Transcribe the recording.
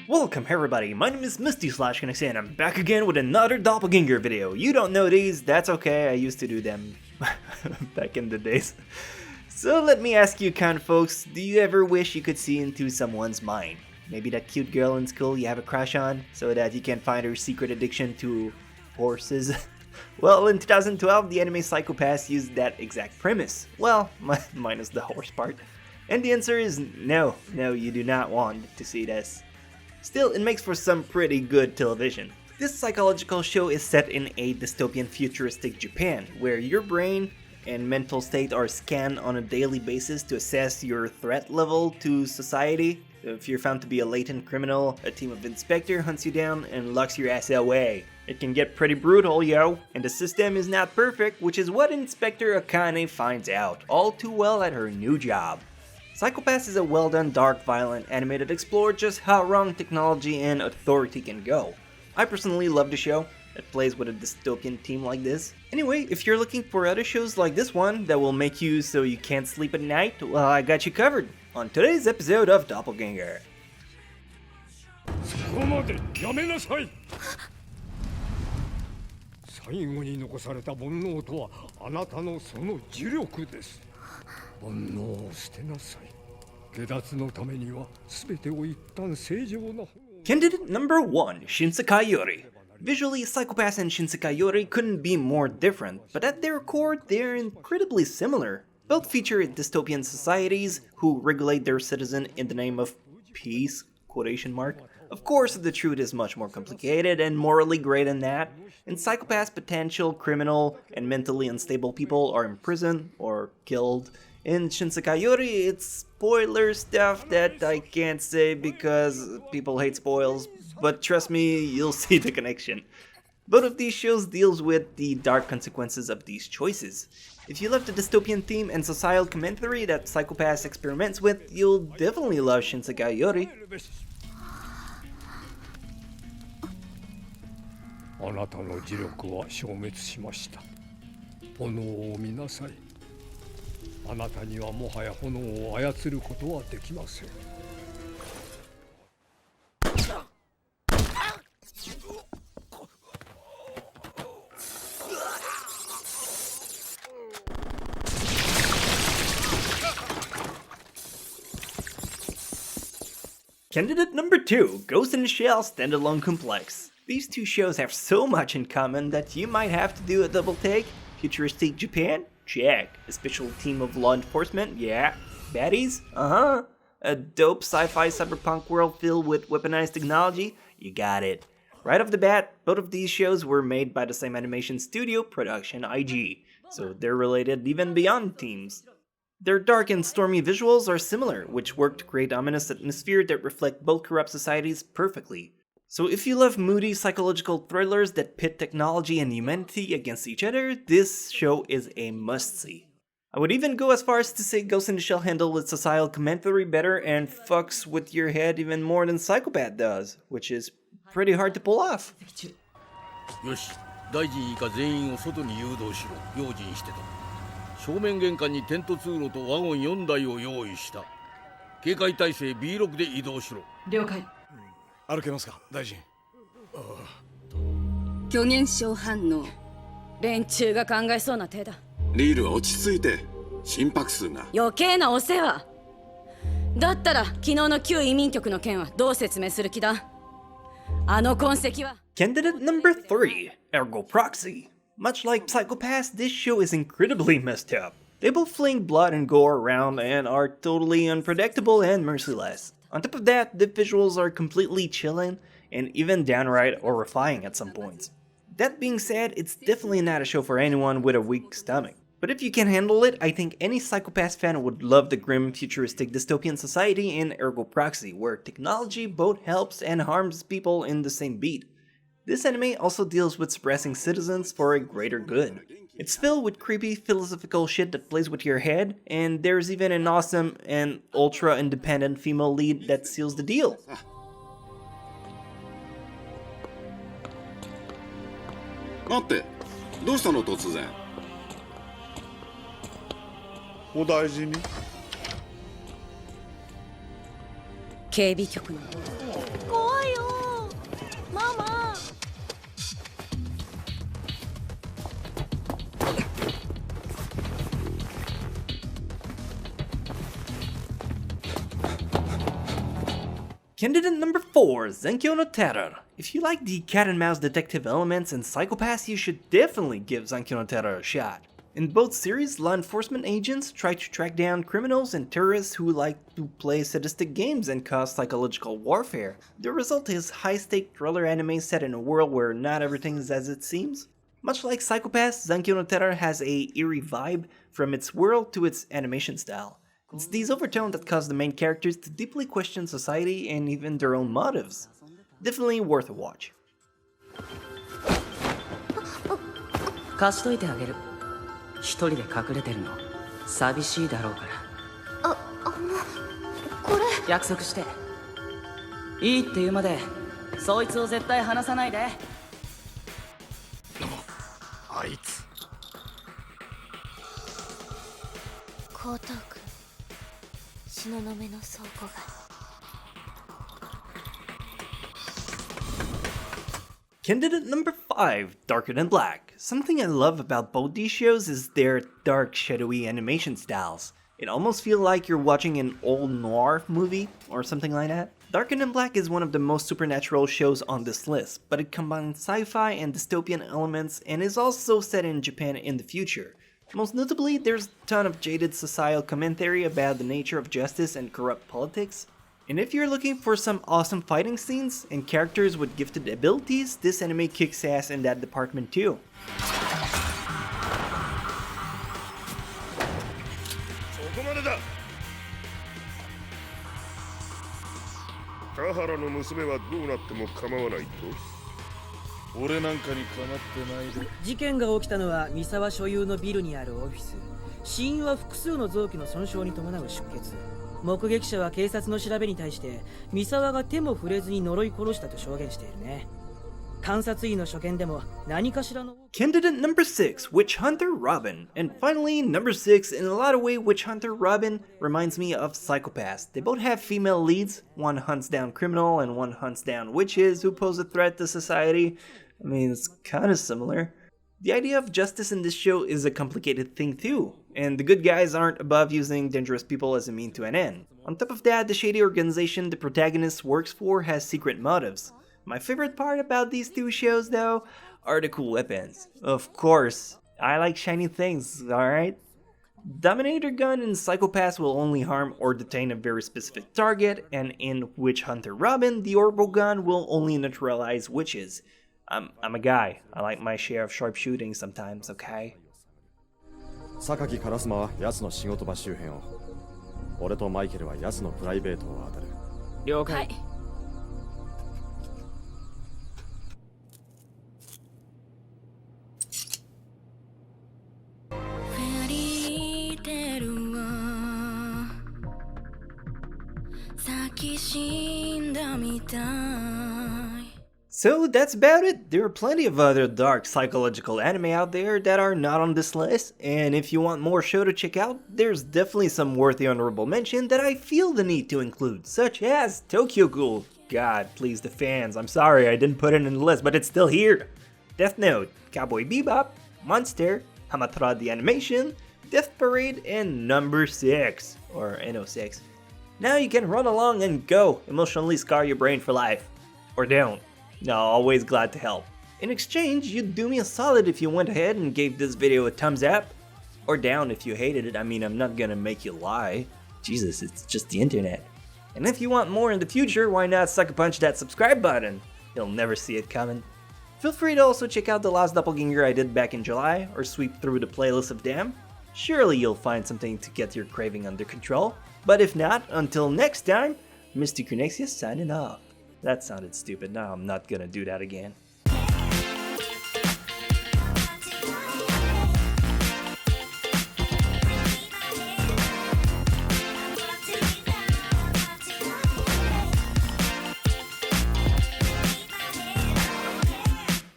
Welcome everybody, my name is Misty / Chronexia and I'm back again with another Doppelganger video. You don't know these, that's okay, I used to do them back in the days. So let me ask you kind folks, do you ever wish you could see into someone's mind? Maybe that cute girl in school you have a crush on, so that you can find her secret addiction to horses? Well, in 2012, the anime Psycho Pass used that exact premise. Well, minus the horse part. And the answer is no, you do not want to see this. Still, it makes for some pretty good television. This psychological show is set in a dystopian futuristic Japan, where your brain and mental state are scanned on a daily basis to assess your threat level to society. If you're found to be a latent criminal, a team of inspectors hunts you down and locks your ass away. It can get pretty brutal, yo, and the system is not perfect, which is what Inspector Akane finds out all too well at her new job. Psycho Pass is a well-done, dark, violent anime that explores just how wrong technology and authority can go. I personally love the show that plays with a dystopian theme like this. Anyway, if you're looking for other shows like this one that will make you so you can't sleep at night, well, I got you covered on today's episode of Doppelganger. 最後に残された煩悩とはあなたのその呪力です。煩悩を捨てなさい。下脱のためには全てを一旦正常な。 Candidate number 1, Shin Yori. Visually, Psycho Pass and Shin Yori couldn't be more different, but at their core, they're incredibly similar. Both feature dystopian societies who regulate their citizens in the name of peace, quotation mark. Of course, the truth is much more complicated and morally gray than that. In Psycho Pass, potential criminal and mentally unstable people are imprisoned or killed. In Shin Yori, it's spoiler stuff that I can't say because people hate spoils, but trust me, you'll see the connection. Both of these shows deals with the dark consequences of these choices. If you love the dystopian theme and societal commentary that Psycho Pass experiments with, you'll definitely love Shin Yori. あなたの磁力は消滅しました。炎を見なさい。あなたにはもはや炎を操ることはできません。Candidate number 2, Ghost in the Shell Standalone Complex. These two shows have so much in common that you might have to do a double take. Futuristic Japan? Check. A special team of law enforcement? Yeah. Baddies? Uh-huh. A dope sci-fi cyberpunk world filled with weaponized technology? You got it. Right off the bat, both of these shows were made by the same animation studio, Production IG, so they're related even beyond teams. Their dark and stormy visuals are similar, which work to create ominous atmosphere that reflect both corrupt societies perfectly. So if you love moody psychological thrillers that pit technology and humanity against each other, this show is a must-see. I would even go as far as to say Ghost in the Shell handles its societal commentary better and fucks with your head even more than Psycho Pass does, which is pretty hard to pull off. よし、大臣以下全員を外に誘導しろ。用心してと。正面玄関にテント通路とワゴン4台を用意した。警戒態勢 B6 で移動しろ。了解。歩けますか、大臣。虚現象反応。連中が考えそうな手だ。リールは落ち着いて。心拍数が。余計なお世話。だったら昨日の旧移民局の件はどう説明する気だ。あの痕跡は。Candidate number 3, Ergo Proxy. Much like Psycho Pass, this show is incredibly messed up. They both fling blood and gore around and are totally unpredictable and merciless. On top of that, the visuals are completely chilling and even downright horrifying at some points. That being said, it's definitely not a show for anyone with a weak stomach. But if you can handle it, I think any Psycho Pass fan would love the grim, futuristic dystopian society in Ergo Proxy, where technology both helps and harms people in the same beat. This anime also deals with suppressing citizens for a greater good. It's filled with creepy philosophical shit that plays with your head, and there's even an awesome and ultra-independent female lead that seals the deal. 待って、どうしたの突然。お大事に。警備局の。怖い Candidate number 4, Zankyou no Terror. If you like the cat and mouse detective elements in Psychopaths, you should definitely give Zankyou no Terror a shot. In both series, law enforcement agents try to track down criminals and terrorists who like to play sadistic games and cause psychological warfare. The result is high-stake thriller anime set in a world where not everything is as it seems. Much like Psychopaths, Zankyou no Terror has a eerie vibe from its world to its animation style. It's these overtones that cause the main characters to deeply question society and even their own motives. Definitely worth a watch. 貸しといてあげる。一人で隠れてるの寂しいだろうから。これ約束して。いいって言うまでそいつを絶対離さないで。あいつ。江東区東雲の倉庫街。Candidate number 5, Darker Than Black. Something I love about both these shows is their dark, shadowy animation styles. It almost feels like you're watching an old noir movie or something like that. Darker Than Black is one of the most supernatural shows on this list, but it combines sci-fi and dystopian elements and is also set in Japan in the future. Most notably, there's a ton of jaded societal commentary about the nature of justice and corrupt politics. And if you're looking for some awesome fighting scenes and characters with gifted abilities, this anime kicks ass in that department too. そこまでだ。田原の娘はどうなっても構わないと。俺なんかにかなってないで。事件が起きたのは三沢所有のビルにあるオフィス。死因は複数の臓器の損傷に伴う出血。目撃者は警察の調べに対して三沢が手も触れずに呪い殺したと証言しているね。監察医の所見でも何かしらの Candidate number 6, Witch Hunter Robin. And finally, number 6, in a lot of ways, Witch Hunter Robin reminds me of Psychopaths. They both have female leads. One hunts down criminal and one hunts down witches who pose a threat to society. I mean, it's kind of similar. The idea of justice in this show is a complicated thing too, and the good guys aren't above using dangerous people as a mean to an end. On top of that, the shady organization the protagonist works for has secret motives. My favorite part about these two shows, though, are the cool weapons. Of course, I like shiny things, alright? Dominator Gun in Psychopaths will only harm or detain a very specific target, and in Witch Hunter Robin, the Ergo gun will only neutralize witches. I'm a guy. I like my share of sharpshooting sometimes, okay? 榊烏丸は奴の仕事場周辺を。俺とマイケルは奴のプライベートを当たる。了解。はい。フェリーテルは咲き死んだみたい。So that's about it. There are plenty of other dark psychological anime out there that are not on this list, and if you want more show to check out, there's definitely some worthy honorable mention that I feel the need to include, such as Tokyo Ghoul. God, please the fans, I'm sorry I didn't put it in the list, but it's still here. Death Note, Cowboy Bebop, Monster, Hamatora the Animation, Death Parade, and number 6, or NO6. Now you can run along and go emotionally scar your brain for life. Or don't. No, always glad to help. In exchange, you'd do me a solid if you went ahead and gave this video a thumbs up. Or down if you hated it. I mean, I'm not gonna make you lie. Jesus, it's just the internet. And if you want more in the future, why not sucker punch that subscribe button? You'll never see it coming. Feel free to also check out the last Doppelganger I did back in July, or sweep through the playlist of them. Surely you'll find something to get your craving under control. But if not, until next time, Mr. Chronexia signing off. That sounded stupid. No, I'm not gonna do that again.